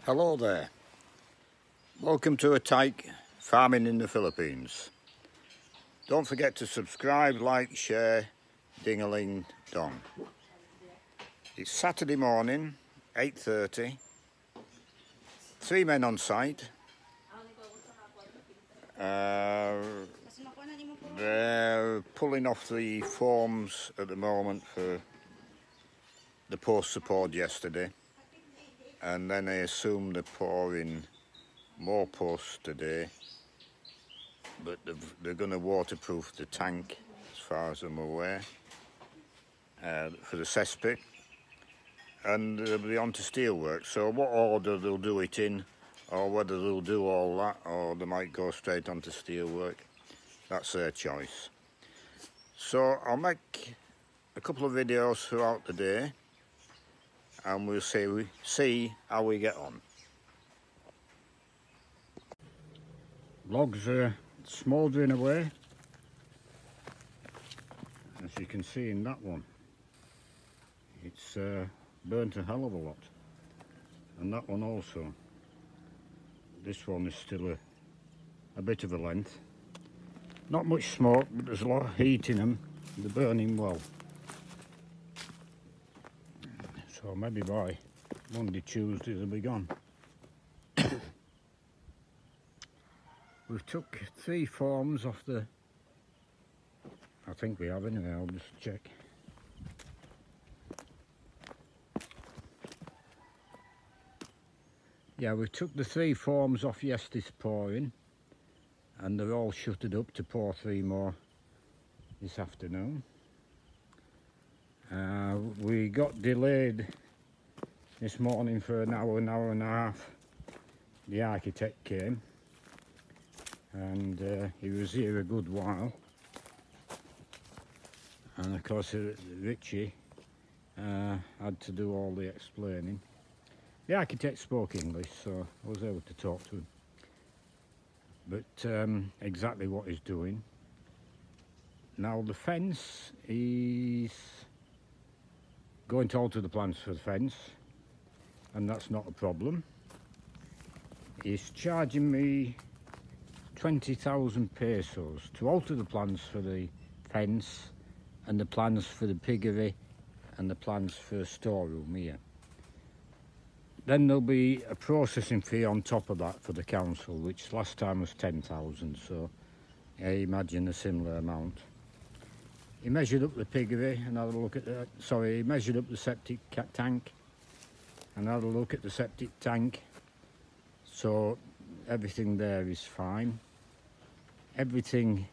Hello there, welcome to a Tyke farming in the Philippines. Don't forget to subscribe, like, share, ding-a-ling dong. It's Saturday morning, 8:30, 3 men on site. They're pulling off the forms at the moment for the post support yesterday, and then I assume they're pouring more posts today, but they're going to waterproof the tank as far as I'm aware for the cesspit, and they'll be on to steelwork. So what order they'll do it in, or whether they'll do all that or they might go straight onto steelwork, that's their choice. So I'll make a couple of videos throughout the day and we'll see how we get on. Logs are smouldering away, as you can see in that one. It's burnt a hell of a lot, and that one also. This one is still a bit of a length. Not much smoke, but there's a lot of heat in them. They're burning well. So maybe by Monday, Tuesday they'll be gone. We've took 3 forms off the... I think we have anyway, I'll just check. Yeah, we took the 3 forms off yesterday's pouring, and they're all shuttered up to pour 3 more this afternoon. We got delayed this morning for an hour and a half. The architect came, and he was here a good while, and of course Richie had to do all the explaining. The architect spoke English, so I was able to talk to him, but exactly what he's doing. Now the fence, he's going to alter the plans for the fence, and that's not a problem. He's charging me 20,000 pesos to alter the plans for the fence and the plans for the piggery and the plans for the storeroom here. Then there'll be a processing fee on top of that for the council, which last time was 10,000, so I imagine a similar amount. He measured up the piggery and had a look at the, he measured up the septic tank and had a look at the septic tank, so everything there is fine. Everything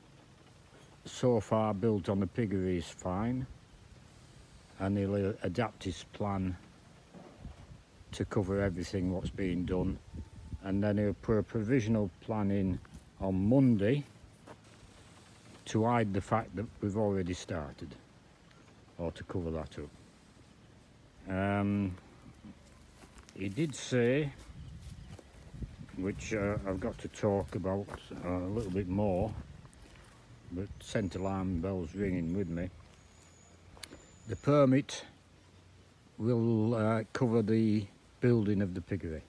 so far built on the piggery is fine, and he'll adapt his plan to cover everything what's being done, and then he'll put a provisional plan in on Monday to hide the fact that we've already started, or to cover that up. He did say, which I've got to talk about a little bit more, but sent alarm bells ringing with me. The permit will cover the building of the piggery,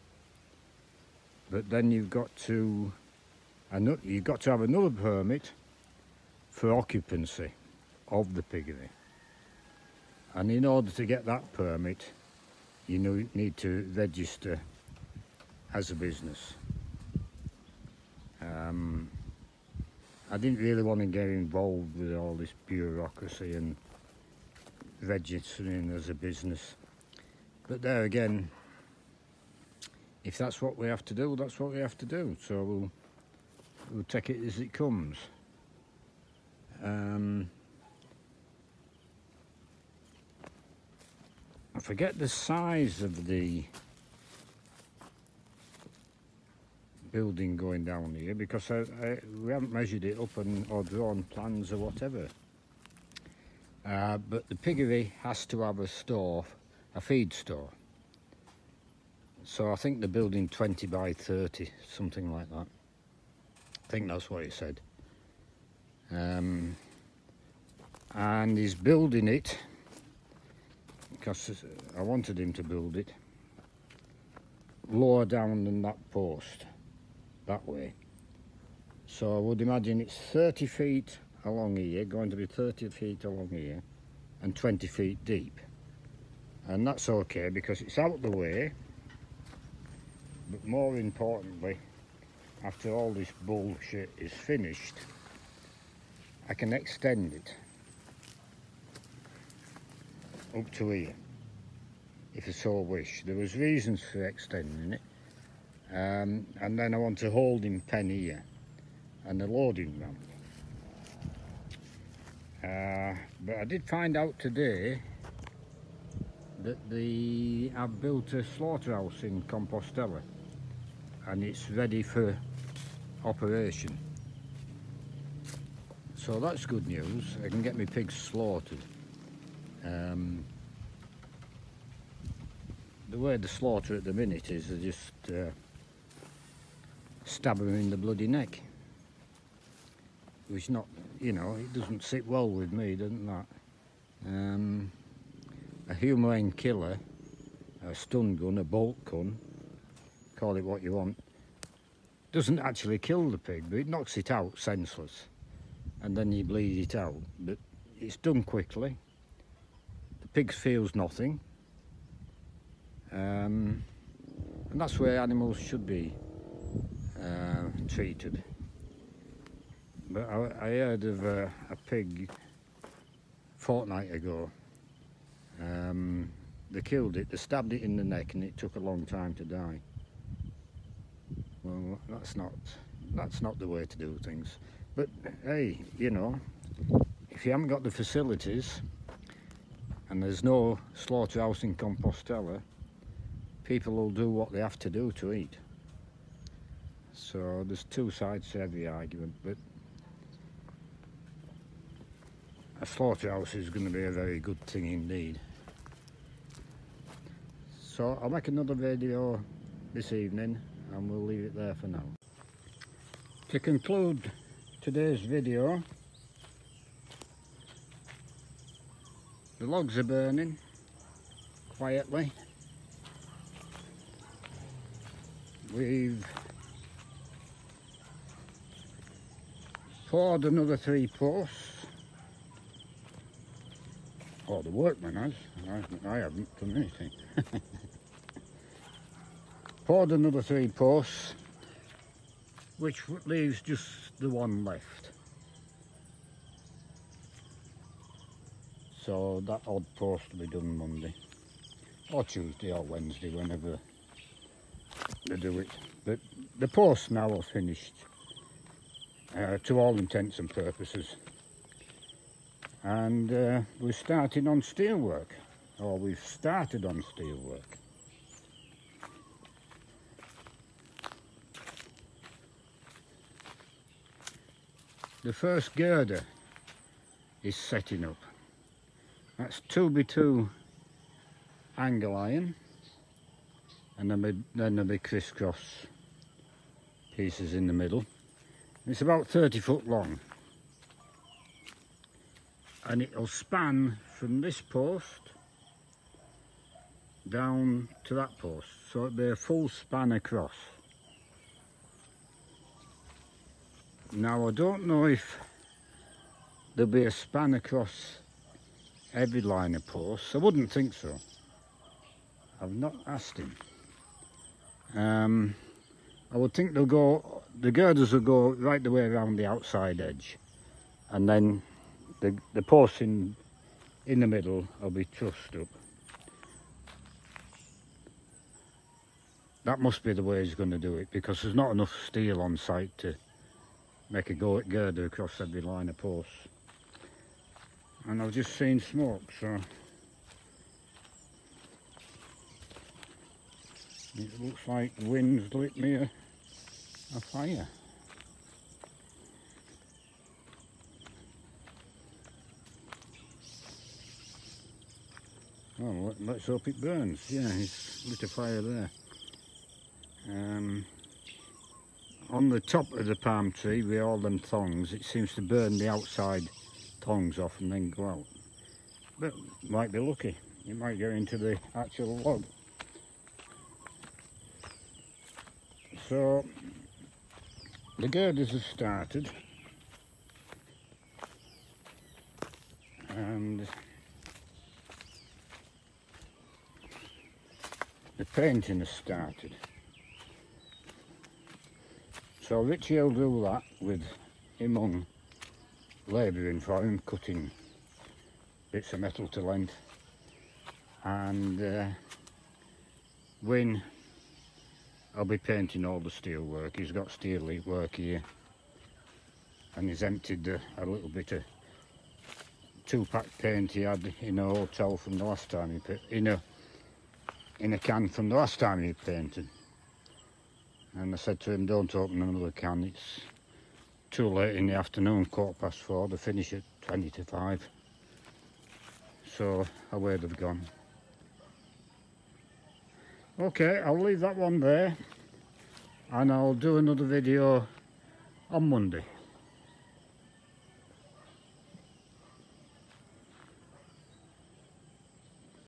but then you've got to have another permit for occupancy of the piggery, and in order to get that permit you need to register as a business. I didn't really want to get involved with all this bureaucracy and registering as a business, but there again, if that's what we have to do, that's what we have to do, so we'll take it as it comes. I forget the size of the building going down here, because we haven't measured it up or drawn plans or whatever. But the piggery has to have a store, a feed store. So I think they're building 20 by 30, something like that. I think that's what he said. And he's building it, because I wanted him to build it, lower down than that post, that way. So I would imagine it's 30 feet along here, going to be 30 feet along here, and 20 feet deep. And that's okay because it's out the way, but more importantly, after all this bullshit is finished, I can extend it up to here, if I so wish. There was reasons for extending it, and then I want a holding pen here and a loading ramp. But I did find out today that I've built a slaughterhouse in Compostela and it's ready for operation. So that's good news. I can get my pigs slaughtered. The way the slaughter at the minute is I just stab them in the bloody neck. Which not, you know, it doesn't sit well with me, doesn't that? A humane killer, a stun gun, a bolt gun, call it what you want, doesn't actually kill the pig, but it knocks it out senseless. And then you bleed it out. But it's done quickly. The pig feels nothing. And that's where animals should be treated. But I heard of a pig a fortnight ago. They killed it, they stabbed it in the neck and it took a long time to die. Well, that's not the way to do things. But hey, you know, if you haven't got the facilities and there's no slaughterhouse in Compostela, people will do what they have to do to eat. So there's two sides to every argument, but a slaughterhouse is going to be a very good thing indeed. So I'll make another video this evening and we'll leave it there for now. To conclude today's video, the logs are burning quietly. We've poured another 3 posts. Oh, the workman has. I haven't done anything. Poured another 3 posts, which leaves just the one left. So that odd post will be done Monday, or Tuesday, or Wednesday, whenever they do it. But the posts now are finished, to all intents and purposes. And we're starting on steelwork, or we've started on steelwork. The first girder is setting up. That's 2x2 angle iron, and then there'll be crisscross pieces in the middle. It's about 30 foot long, and it'll span from this post down to that post, so it'll be a full span across. Now I don't know if there'll be a span across every line of posts. I wouldn't think so. I've not asked him. I would think the girders will go right the way around the outside edge, and then the posts in the middle will be trussed up. That must be the way he's going to do it, because there's not enough steel on site to make a girder across every line of posts. And I've just seen smoke, so it looks like the wind's lit me a fire. Well, let's hope it burns. Yeah, it's lit a fire there. On the top of the palm tree with all them thongs, it seems to burn the outside thongs off and then go out. But might be lucky, it might go into the actual log. So the girders have started, and the painting has started. So Richie will do that with him on labouring for him, cutting bits of metal to length, and Wyn, I'll be painting all the steel work. He's got steel work here, and he's emptied a little bit of 2-pack paint he had in a hotel from the last time he in a can from the last time he painted. And I said to him, don't open another can, it's too late in the afternoon, 4:15, they finish at 20 to 5. So away they've gone. Okay, I'll leave that one there, and I'll do another video on Monday.